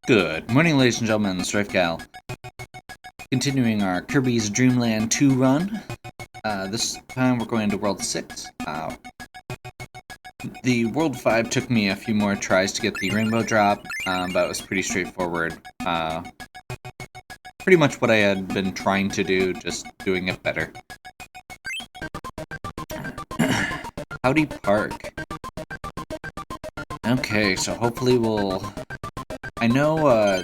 Good morning, ladies and gentlemen, Strife Gal. Continuing our Kirby's Dream Land 2 run. This time we're going to World 6. The World 5 took me a few more tries to get the rainbow drop, but it was pretty straightforward. Pretty much what I had been trying to do, just doing it better. Howdy Park. Okay, so hopefully we'll... I know,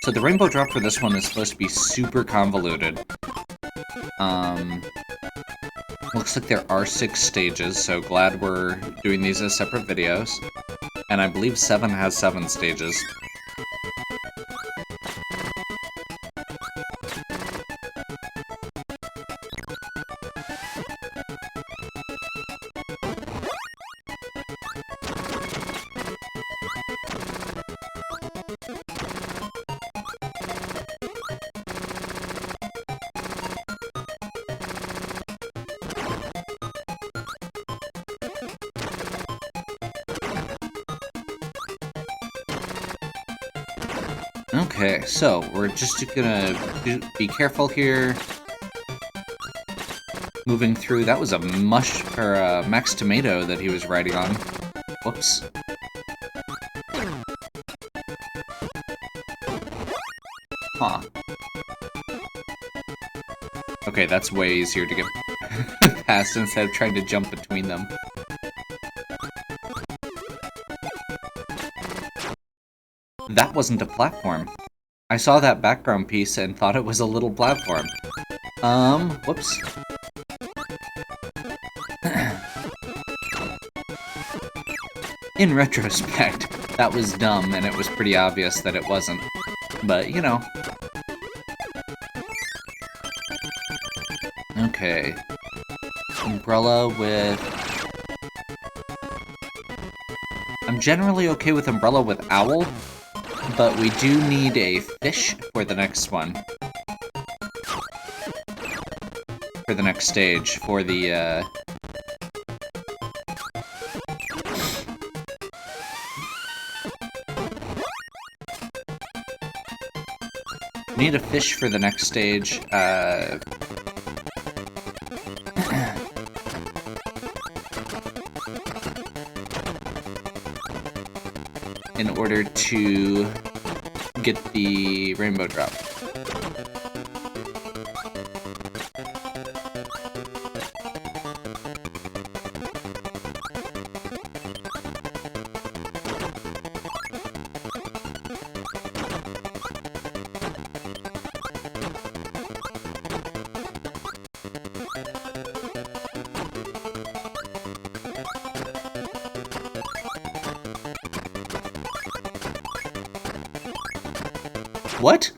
so the rainbow drop for this one is supposed to be super convoluted. Looks like there are 6 stages, so glad we're doing these as separate videos. And I believe 7 has 7 stages. Okay, so we're just gonna be careful here. Moving through, that was a Max Tomato that he was riding on. Whoops. Huh. Okay, that's way easier to get past instead of trying to jump between them. That wasn't a platform. I saw that background piece and thought it was a little platform. Whoops. In retrospect, that was dumb and it was pretty obvious that it wasn't. But, you know. Okay. Umbrella with... I'm generally okay with Umbrella with Owl, but we do need a fish for the next one. For the next stage, for the, need a fish for the next stage, in order to get the rainbow drop. What?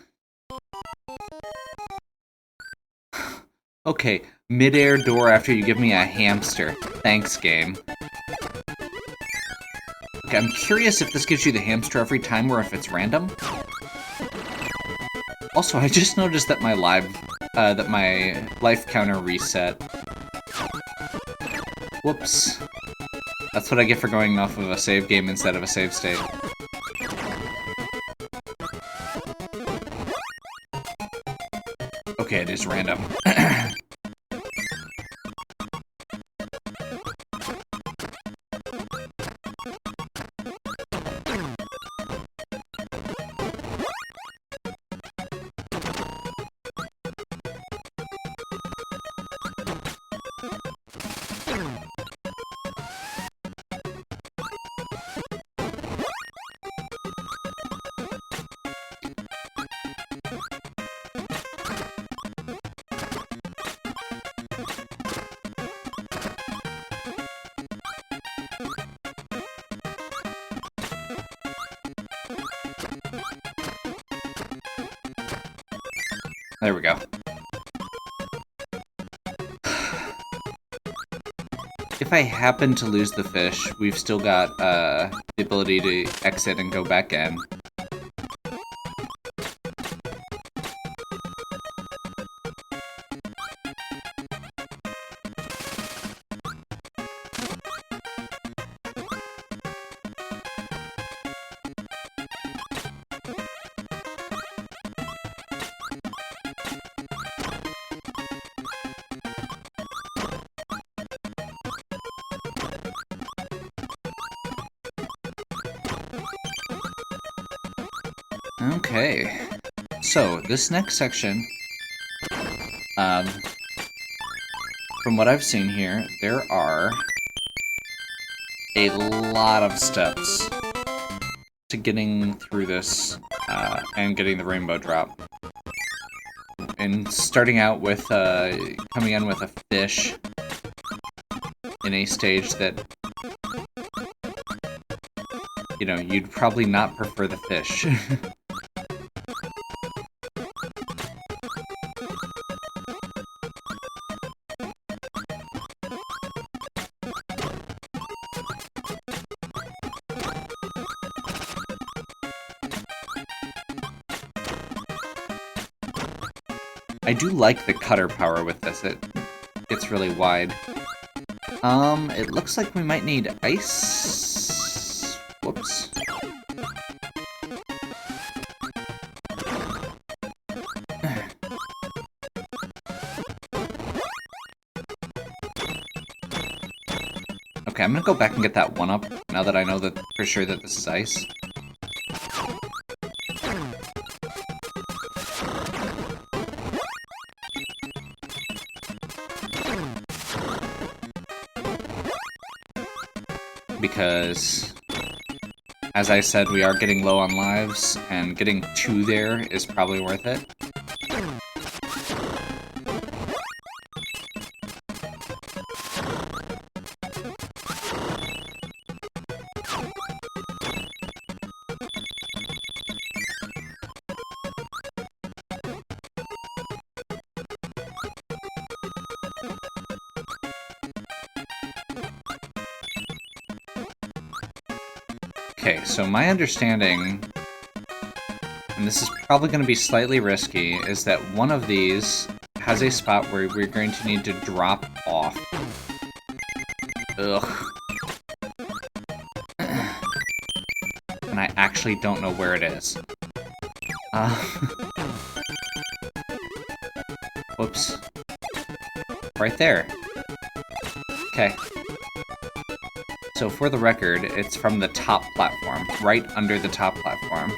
Okay, mid-air door after you give me a hamster. Thanks, game. Okay, I'm curious if this gives you the hamster every time or if it's random. Also, I just noticed that my life counter reset. Whoops. That's what I get for going off of a save game instead of a save state. Okay, it is random. There we go. If I happen to lose the fish, we've still got the ability to exit and go back in. Okay. So, this next section, from what I've seen here, there are a lot of steps to getting through this, and getting the rainbow drop. And starting out with, coming in with a fish in a stage that, you know, you'd probably not prefer the fish. I do like the cutter power with this. It's really wide. It looks like we might need ice. Whoops. Okay, I'm gonna go back and get that one up, now that I know that for sure that this is ice. Because, as I said, we are getting low on lives, and getting 2 there is probably worth it. Okay, so my understanding, and this is probably going to be slightly risky, is that one of these has a spot where we're going to need to drop off. Ugh. And I actually don't know where it is. Whoops. Right there. Okay. So for the record, it's from the top platform, right under the top platform.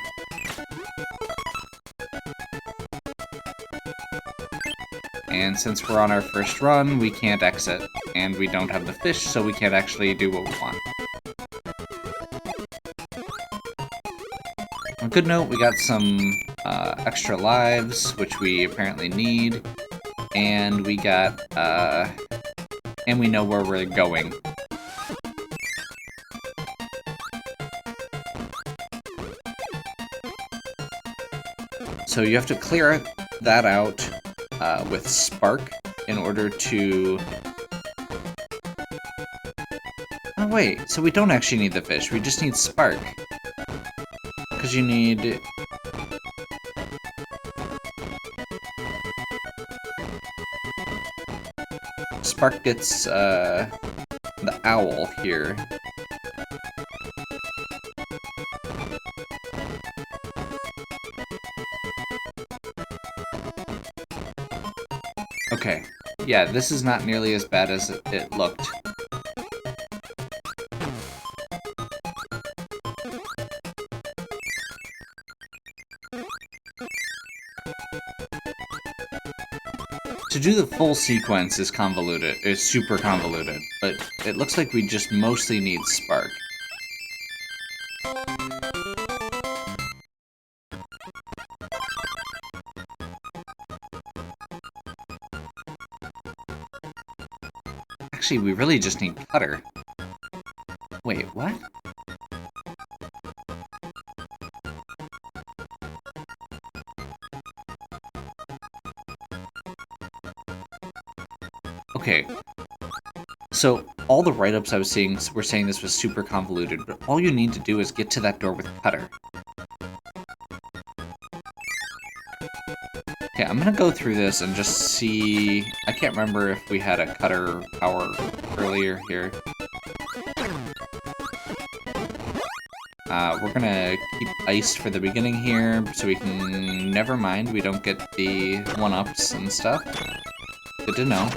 And since we're on our first run, we can't exit, and we don't have the fish, so we can't actually do what we want. On a good note, we got some extra lives, which we apparently need, and we got, and we know where we're going. So you have to clear that out with Spark in order to... Oh wait, so we don't actually need the fish, we just need Spark. Because you need... Spark gets the owl here. Okay, yeah, this is not nearly as bad as it looked. To do the full sequence is convoluted, is super convoluted, but it looks like we just mostly need Spark. Actually, we really just need Cutter. Wait, what? Okay. So, all the write-ups I was seeing were saying this was super convoluted, but all you need to do is get to that door with Cutter. Okay, I'm gonna go through this and just see... I can't remember if we had a Cutter power earlier here. We're gonna keep Ice for the beginning here, so we can... Never mind, we don't get the 1-ups and stuff. Good to know.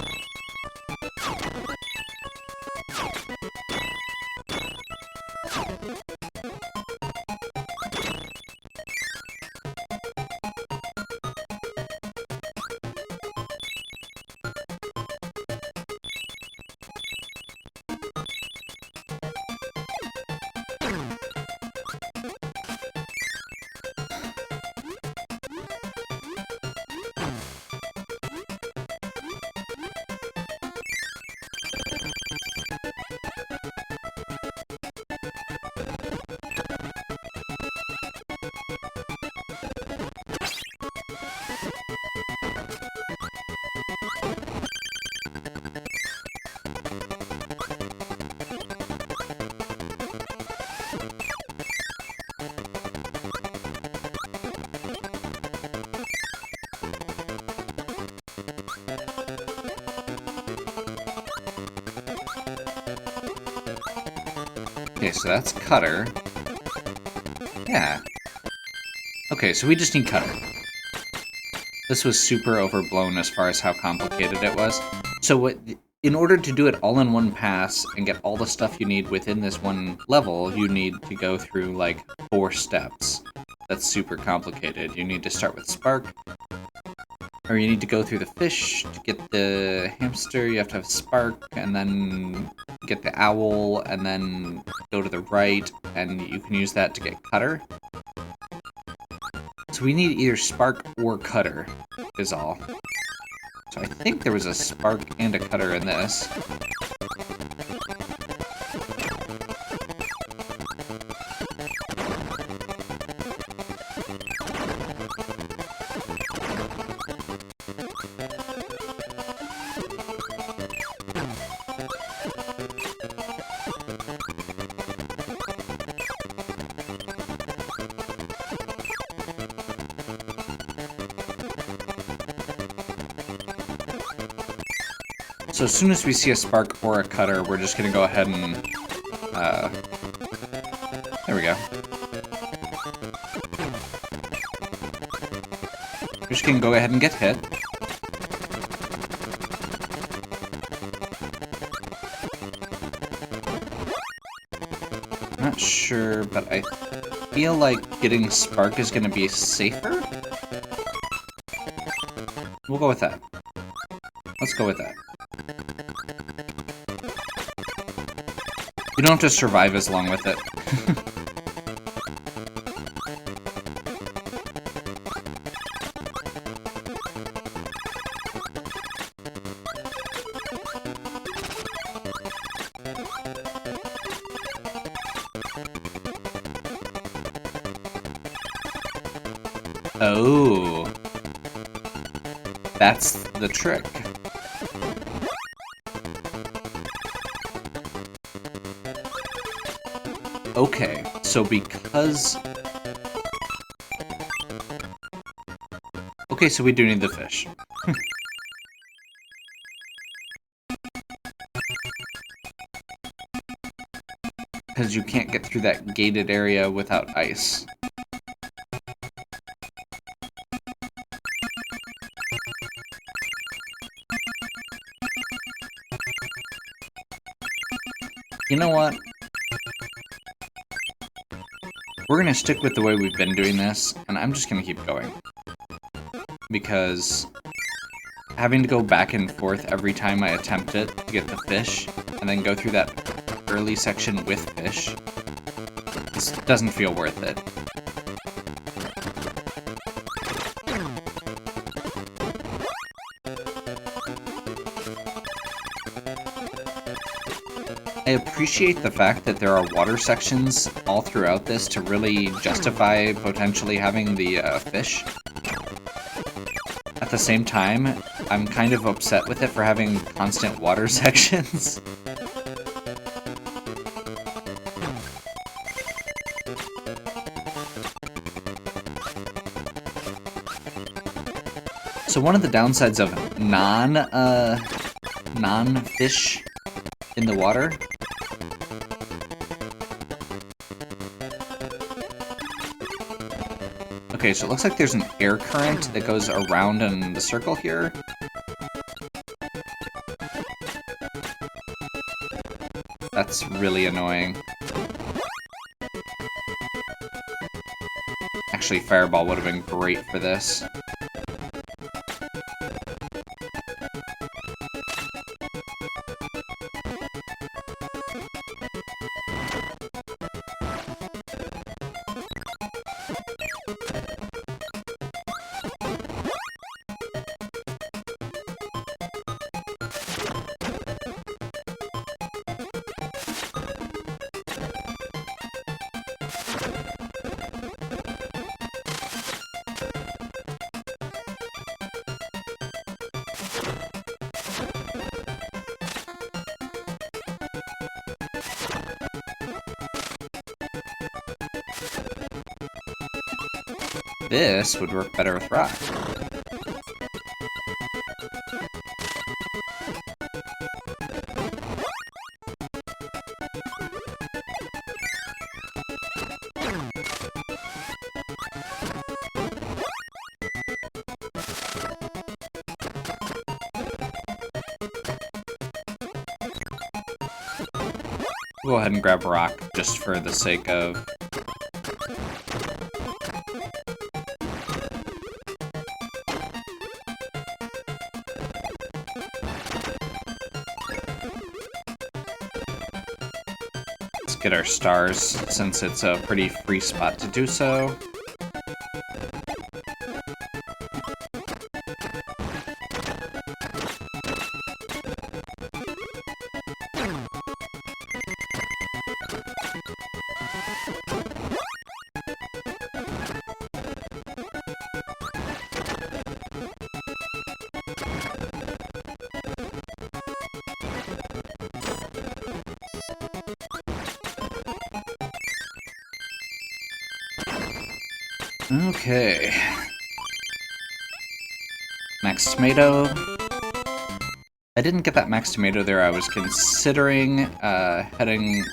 Okay, so that's cutter. Yeah. Okay, so we just need cutter. This was super overblown as far as how complicated it was. So in order to do it all in one pass and get all the stuff you need within this one level, you need to go through like 4 steps. That's super complicated. You need to start with Spark, or you need to go through the fish to get the hamster. You have to have Spark, and then get the owl, and then go to the right, and you can use that to get cutter. So we need either Spark or cutter, is all. So I think there was a Spark and a cutter in this. So as soon as we see a Spark or a cutter, we're just going to go ahead and... there we go. We're just going to go ahead and get hit. I'm not sure, but I feel like getting Spark is going to be safer? We'll go with that. Let's go with that. You don't have to survive as long with it. Oh. That's the trick. Okay, so because... Okay, so we do need the fish. Because you can't get through that gated area without ice. You know what? We're gonna stick with the way we've been doing this, and I'm just gonna keep going. Because having to go back and forth every time I attempt it to get the fish, and then go through that early section with fish, this doesn't feel worth it. I appreciate the fact that there are water sections all throughout this to really justify potentially having the fish. At the same time, I'm kind of upset with it for having constant water sections. So one of the downsides of non-fish in the water Okay, so it looks like there's an air current that goes around in the circle here. That's really annoying. Actually, Fireball would have been great for this. This would work better with rock. Go ahead and grab a rock, just for the sake of... Let's get our stars, since it's a pretty free spot to do so. Okay. Max tomato. I didn't get that max tomato there. I was considering heading...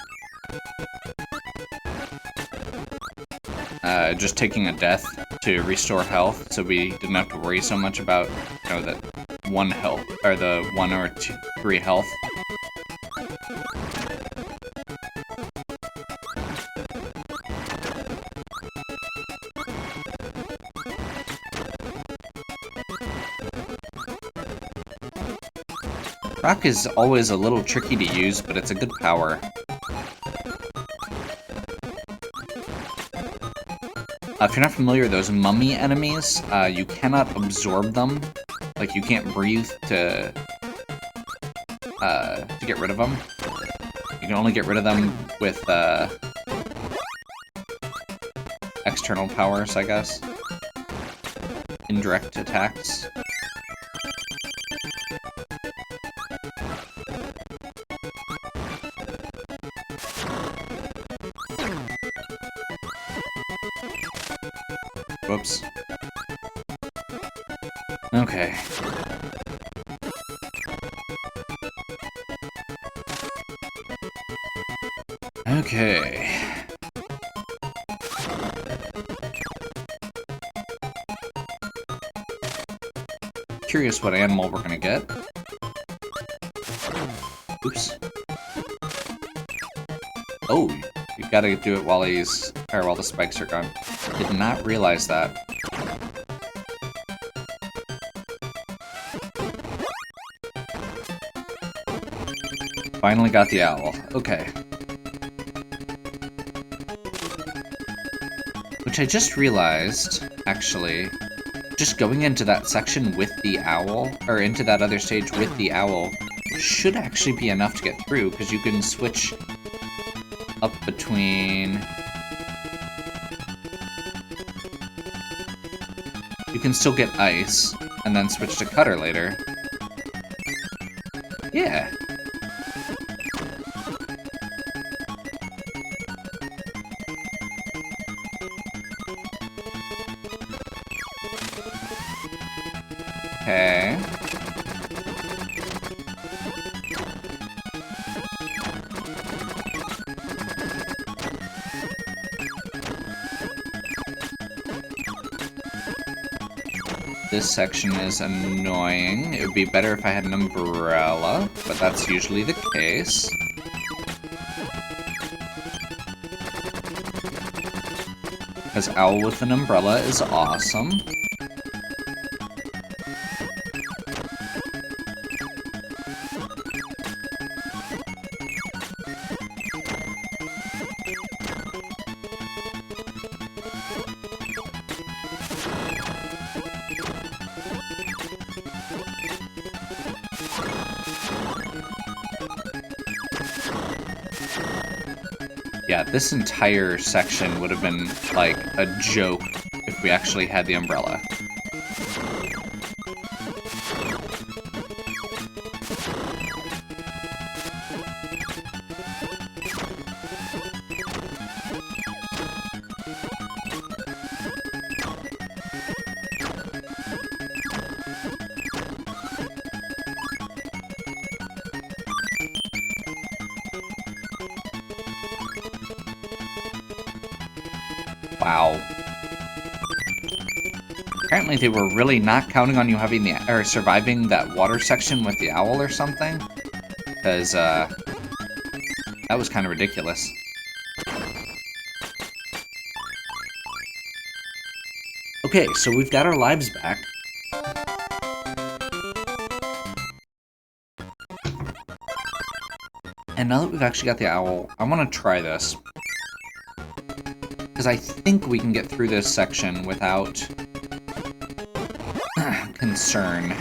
just taking a death to restore health, so we didn't have to worry so much about, you know, that one health, or the 1 or 2, 3 health. Rock is always a little tricky to use, but it's a good power. If you're not familiar with those mummy enemies, you cannot absorb them. Like, you can't breathe to get rid of them. You can only get rid of them with external powers, I guess. Indirect attacks. Whoops. Okay. Okay. Curious what animal we're gonna get. Oops. Oh, you gotta do it while he's... or while the spikes are gone. Did not realize that. Finally got the owl. Okay. Which I just realized, actually, just going into that section with the owl, or into that other stage with the owl, should actually be enough to get through, because you can switch up between... You can still get ice, and then switch to cutter later. Yeah. Okay. This section is annoying. It would be better if I had an umbrella, but that's usually the case. Because owl with an umbrella is awesome. Yeah, this entire section would have been, like, a joke if we actually had the umbrella. Wow. Apparently they were really not counting on you having the, or surviving that water section with the owl or something. Because, That was kind of ridiculous. Okay, so we've got our lives back. And now that we've actually got the owl, I want to try this. Because I think we can get through this section without concern.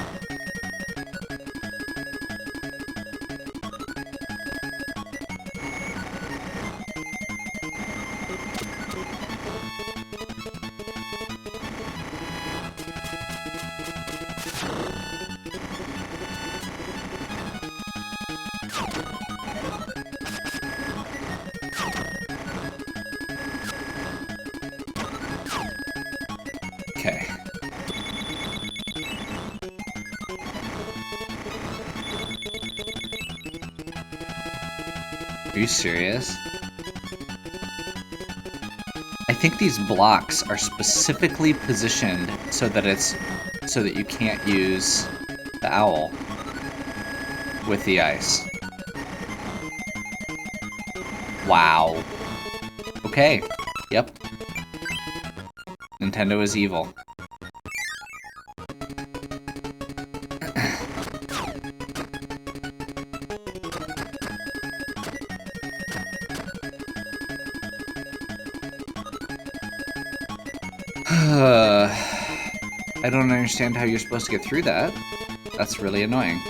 Okay. Are you serious? I think these blocks are specifically positioned so that you can't use the owl with the ice. Wow. Okay. Yep. Nintendo is evil. I don't understand how you're supposed to get through that. That's really annoying.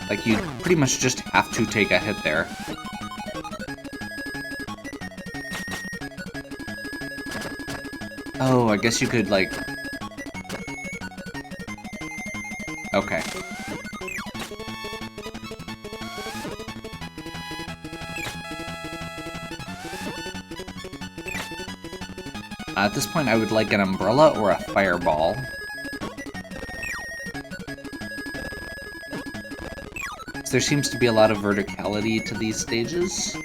Like, you pretty much just have to take a hit there. Oh, I guess you could, like... Okay. At this point, I would like an umbrella or a fireball. So there seems to be a lot of verticality to these stages.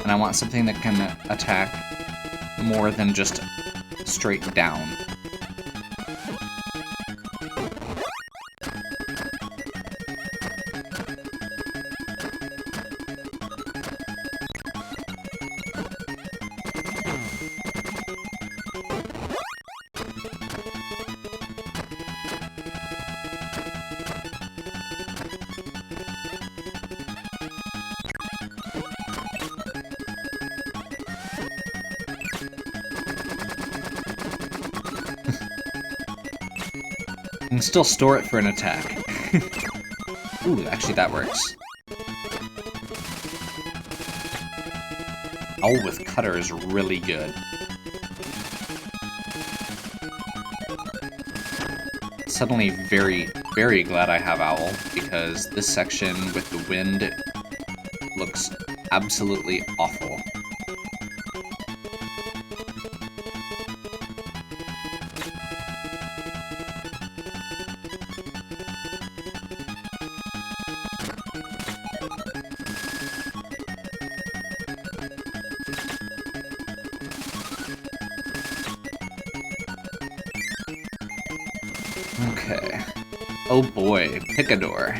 And I want something that can attack more than just straight down. You can still store it for an attack. Ooh, actually that works. Owl with cutter is really good. Suddenly very, very glad I have owl, because this section with the wind looks absolutely awful. Okay. Oh boy, Picador.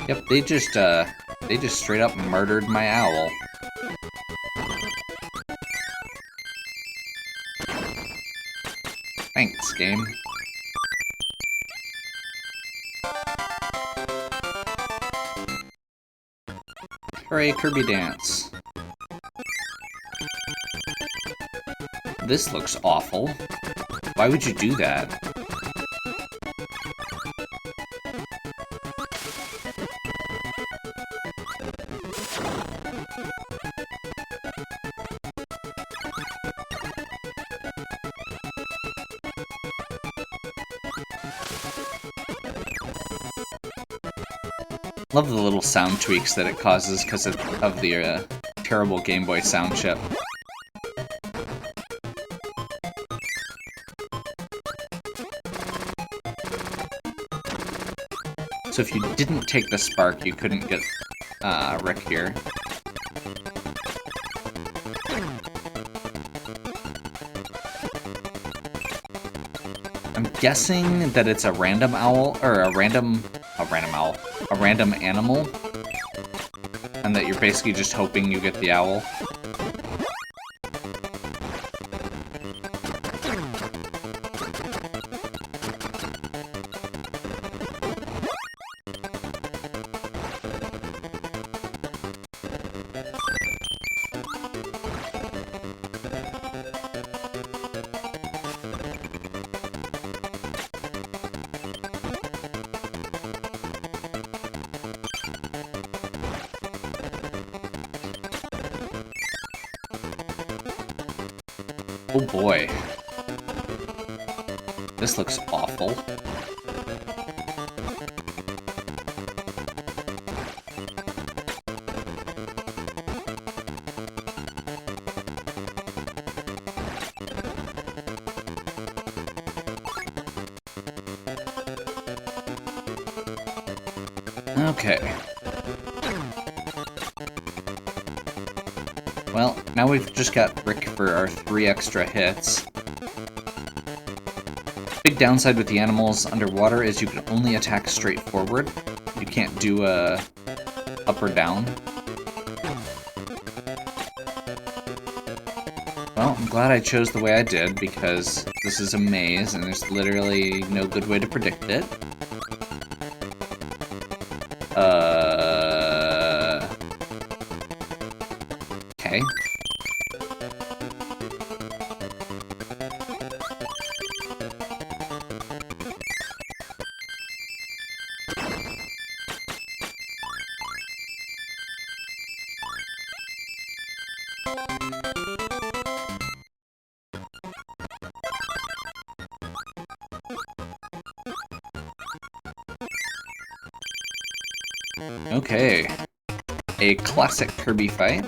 Yep, they just straight up murdered my owl. Thanks, game. Hooray, Kirby dance. This looks awful. Why would you do that? Love the little sound tweaks that it causes because of the terrible Game Boy sound chip. So if you didn't take the spark, you couldn't get Rick here. I'm guessing that it's a random owl, or a random animal, and that you're basically just hoping you get the owl. Oh boy. This looks awful. Okay. Well, now we've just got Rick for our 3 extra hits. Big downside with the animals underwater is you can only attack straight forward. You can't do a up or down. Well, I'm glad I chose the way I did, because this is a maze and there's literally no good way to predict it. Okay. Okay. A classic Kirby fight.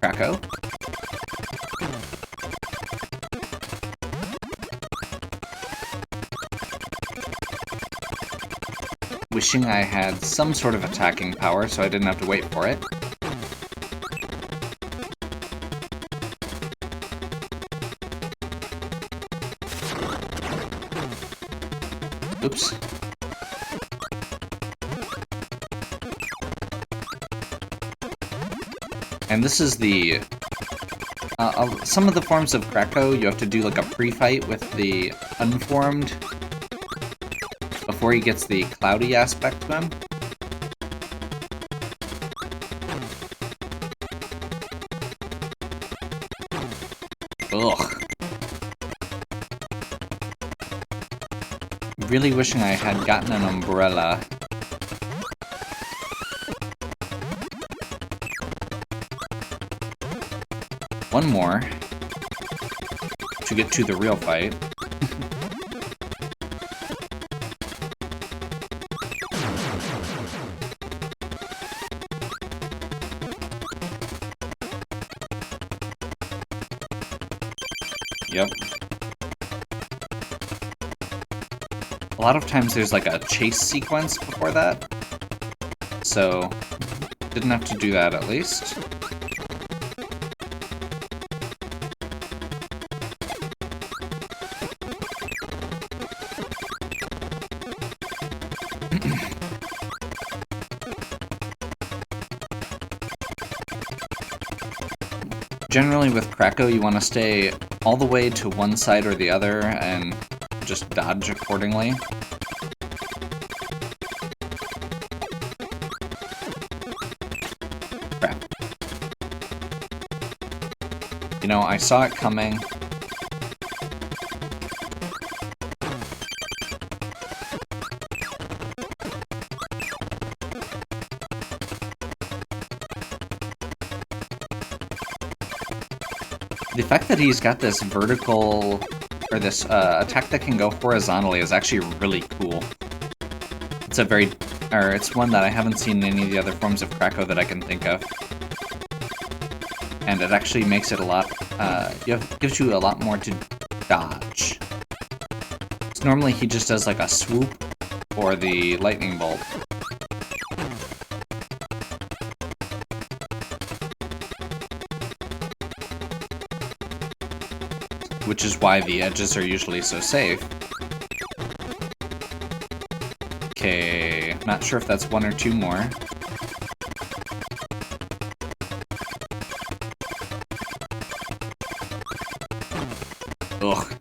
Kracko. Wishing I had some sort of attacking power so I didn't have to wait for it. Oops. And this is the... some of the forms of Kracko, you have to do like a pre-fight with the unformed before he gets the cloudy aspect to him. Ugh. Really wishing I had gotten an umbrella. One more to get to the real fight. Yep. A lot of times there's like a chase sequence before that, so didn't have to do that at least. Generally with Kracko, you want to stay all the way to one side or the other and just dodge accordingly. Crap. You know, I saw it coming. The fact that he's got this vertical, or this attack that can go horizontally is actually really cool. It's a very, or it's one that I haven't seen in any of the other forms of Kracko that I can think of. And it actually makes it a lot, gives you a lot more to dodge. So normally he just does like a swoop or the lightning bolt. which is why the edges are usually so safe. Okay, not sure if that's one or two more. Ugh.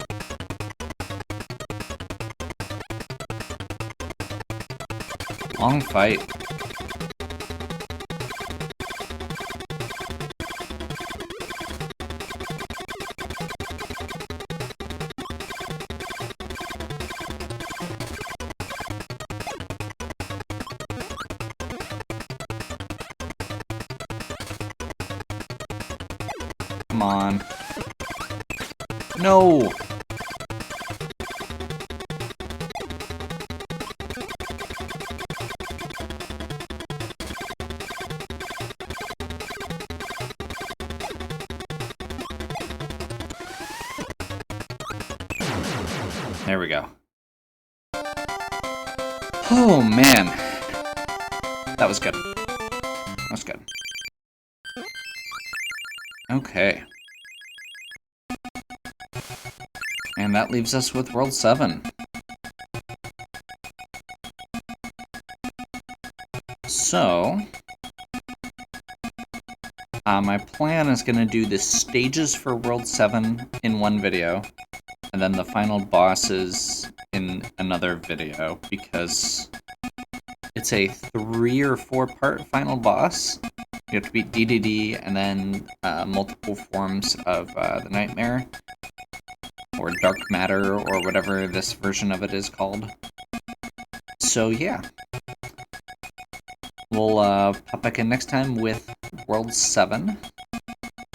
Long fight. Come on. No! There we go. Oh, man. That was good. That was good. Okay. And that leaves us with World 7. So, my plan is going to do the stages for World 7 in one video, and then the final bosses in another video, because it's a 3 or 4 part final boss. You have to beat DDD and then multiple forms of the Nightmare, or Dark Matter, or whatever this version of it is called. So yeah. We'll pop back in next time with World 7.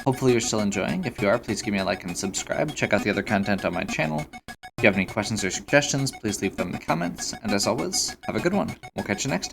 Hopefully you're still enjoying. If you are, please give me a like and subscribe. Check out the other content on my channel. If you have any questions or suggestions, please leave them in the comments. And as always, have a good one. We'll catch you next time.